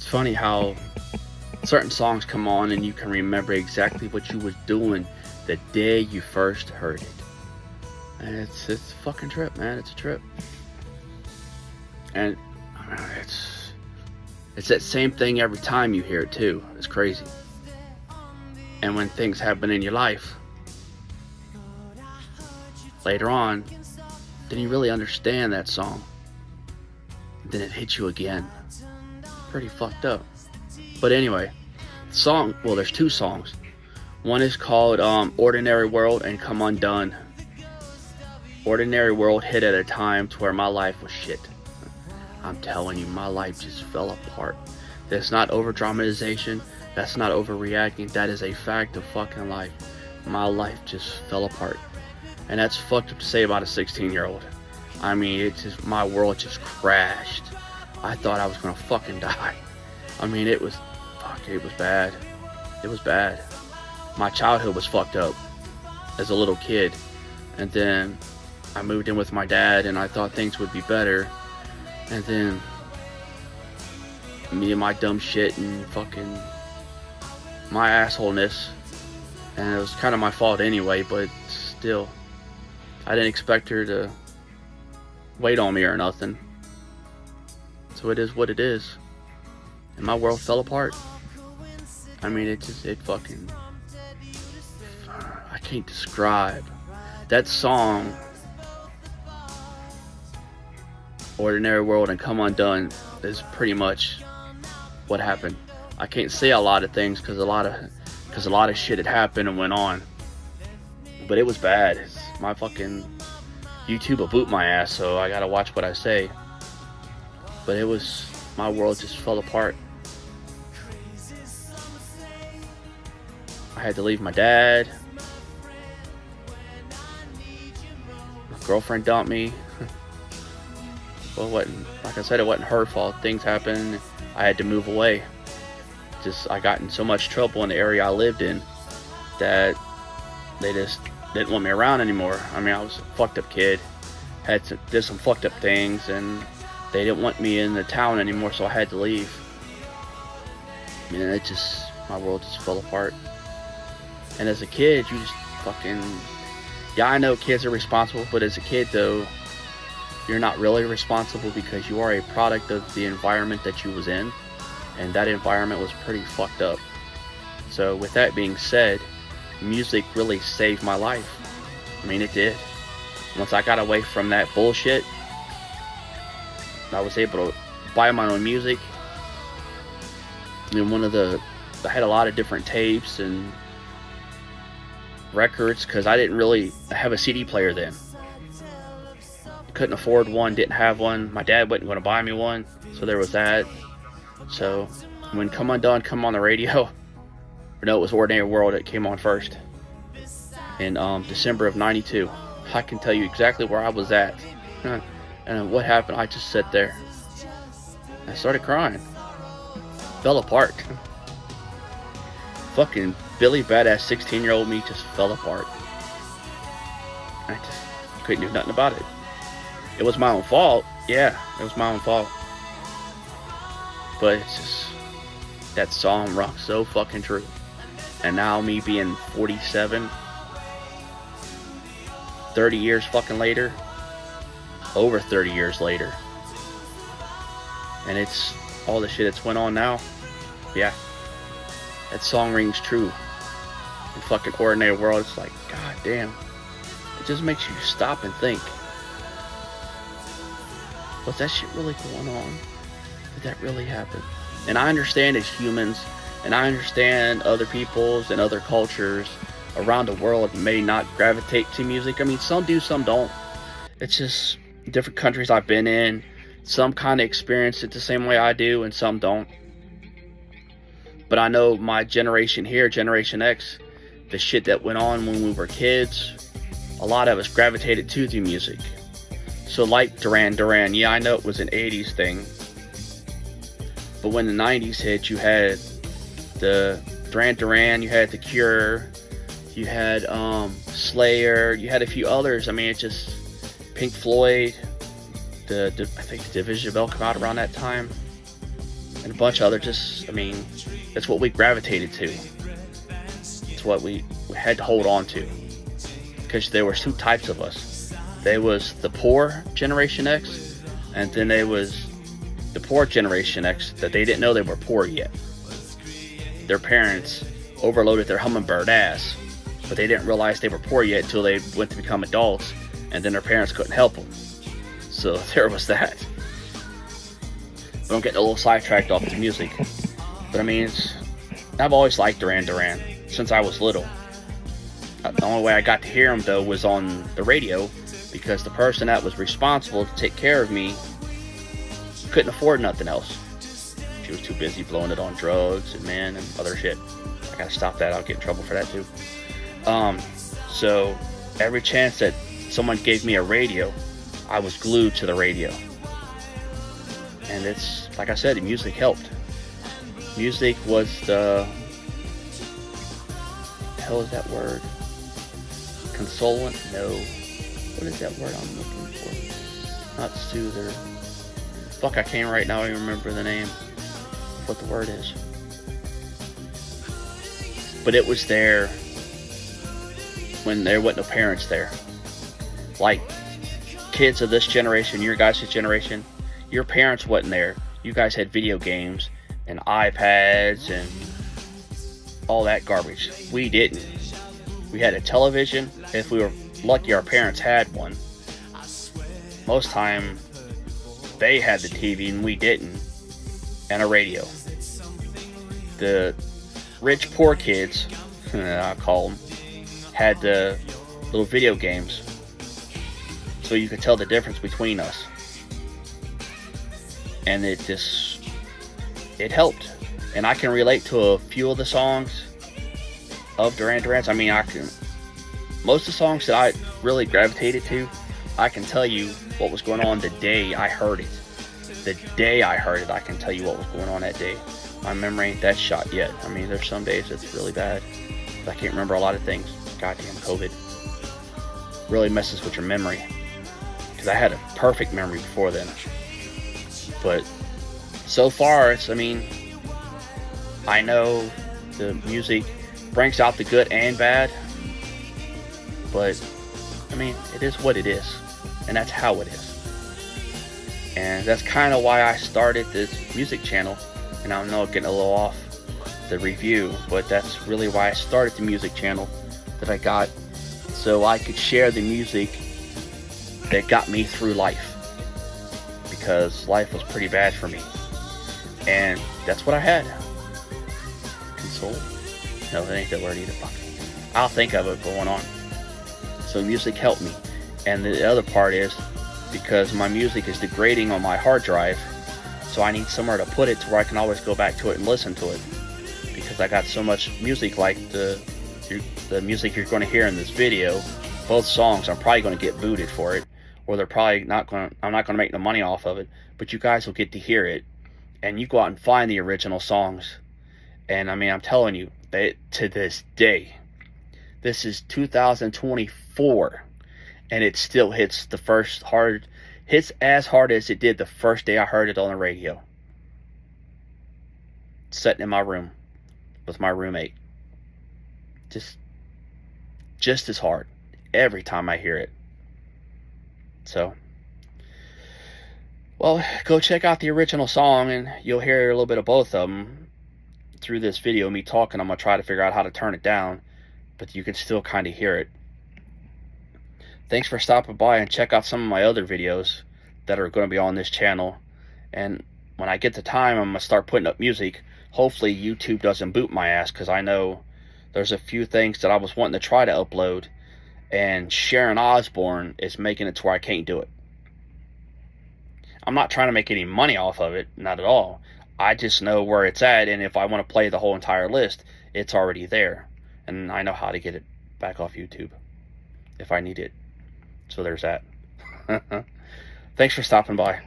It's funny how certain songs come on and you can remember exactly what you was doing the day you first heard it. And it's a fucking trip, man. It's a trip. And it's that same thing every time you hear it too. It's crazy. And when things happen in your life later on, then you really understand that song. Then it hits you again. Pretty fucked up. But anyway, there's two songs. One is called Ordinary World and Come Undone. Ordinary World hit at a time to where my life was shit. I'm telling you, my life just fell apart. That's not over dramatization. That's not overreacting. That is a fact of fucking life. My life just fell apart. And that's fucked up to say about a 16-year-old. I mean, my world just crashed. I thought I was gonna fucking die. I mean, it was bad. It was bad. My childhood was fucked up as a little kid. And then I moved in with my dad and I thought things would be better. And then me and my dumb shit and fucking my assholeness. And it was kind of my fault anyway, but still. I didn't expect her to wait on me or nothing. So it is what it is. And my world fell apart. I mean, it fucking... I can't describe. That song, Ordinary World and Come Undone, is pretty much what happened. I can't say a lot of things because a lot of shit had happened and went on. But it was bad. My fucking YouTube will boot my ass, so I gotta watch what I say. But my world just fell apart. I had to leave my dad. My girlfriend dumped me. Well, like I said, it wasn't her fault. Things happened. I had to move away. I got in so much trouble in the area I lived in that they just didn't want me around anymore. I mean, I was a fucked up kid. Did some fucked up things, and they didn't want me in the town anymore, so I had to leave. And my world just fell apart. And as a kid, you just fucking... Yeah, I know kids are responsible, but as a kid, though, you're not really responsible because you are a product of the environment that you was in. And that environment was pretty fucked up. So with that being said, music really saved my life. I mean, it did. Once I got away from that bullshit, I was able to buy my own music. And I had a lot of different tapes and records because I didn't really have a CD player then. Couldn't afford one, didn't have one. My dad wasn't going to buy me one, so there was that. So when Come Undone come on the radio, it was Ordinary World that came on first in December of '92. I can tell you exactly where I was at and what happened. I just sat there. I started crying. Fell apart. Fucking Billy Badass 16-year-old me just fell apart. I just couldn't do nothing about it. It was my own fault. Yeah, it was my own fault. But it's just, that song rocks so fucking true. And now me being 47, 30 years fucking later, over 30 years later, and it's all the shit that's went on now. Yeah, that song rings true. In fucking Ordinary World, it's like, god damn, it just makes you stop and think, was that shit really going on? Did that really happen? And I understand as humans, and I understand other peoples and other cultures around the world may not gravitate to music. I mean, some do, some don't. It's just different countries I've been in. Some kind of experience it the same way I do, and some don't. But I know my generation here, Generation X, the shit that went on when we were kids, a lot of us gravitated to the music. So like Duran Duran, yeah, I know it was an 80s thing. But when the 90s hit, you had the Duran Duran, you had The Cure, you had Slayer, you had a few others. I mean, it just... Pink Floyd, I think the Division Bell came out around that time. and a bunch of other that's what we gravitated to. It's what we had to hold on to, because there were two types of us. There was the poor Generation X, and then there was the poor Generation X that they didn't know they were poor yet. Their parents overloaded their hummingbird ass, but they didn't realize they were poor yet until they went to become adults, and then their parents couldn't help them. So there was that. But I'm getting a little sidetracked off the music. But I've always liked Duran Duran since I was little. The only way I got to hear them, though, was on the radio, because the person that was responsible to take care of me couldn't afford nothing else. She was too busy blowing it on drugs and men and other shit. I gotta stop that. I'll get in trouble for that too. So every chance that someone gave me a radio, I was glued to the radio. And it's, like I said, the music helped. Music was the hell is that word? Consolant? No. What is that word I'm looking for? Not soother. Fuck, I can't right now even remember the name. What the word is. But it was there when there wasn't no parents there. Like, kids of this generation, your guys' generation, your parents wasn't there. You guys had video games and iPads and all that garbage. We didn't. We had a television. If we were lucky, our parents had one. Most time, they had the TV and we didn't. And a radio. The rich poor kids, I call them, had the little video games, so you could tell the difference between us. And it helped. And I can relate to a few of the songs of Duran Duran's. Most of the songs that I really gravitated to, I can tell you what was going on the day I heard it. The day I heard it, I can tell you what was going on that day. My memory ain't that shot yet. There's some days it's really bad. I can't remember a lot of things. Goddamn COVID. Really messes with your memory. Because I had a perfect memory before then. But so far, I know the music brings out the good and bad. But, it is what it is. And that's how it is. And that's kind of why I started this music channel. And I know I'm getting a little off the review, but that's really why I started the music channel that I got, so I could share the music that got me through life, because life was pretty bad for me, and that's what I had. Console? No, that ain't the word either. Fuck. I'll think of it going on. So music helped me, and the other part is because my music is degrading on my hard drive, so I need somewhere to put it to where I can always go back to it and listen to it, because I got so much music, like the music you're going to hear in this video. Both songs, I'm probably going to get booted for it, or they're probably not going. I'm not going to make no money off of it. But you guys will get to hear it, and you go out and find the original songs. And I'm telling you, that to this day, this is 2024, and it still hits as hard as it did the first day I heard it on the radio. Sitting in my room with my roommate. Just as hard every time I hear it. So, well, go check out the original song and you'll hear a little bit of both of them through this video. Me talking, I'm going to try to figure out how to turn it down, but you can still kind of hear it. Thanks for stopping by, and check out some of my other videos that are going to be on this channel. And when I get the time, I'm going to start putting up music. Hopefully YouTube doesn't boot my ass, because I know there's a few things that I was wanting to try to upload, and Sharon Osbourne is making it to where I can't do it. I'm not trying to make any money off of it, not at all. I just know where it's at, and if I want to play the whole entire list, it's already there. And I know how to get it back off YouTube if I need it. So there's that. Thanks for stopping by.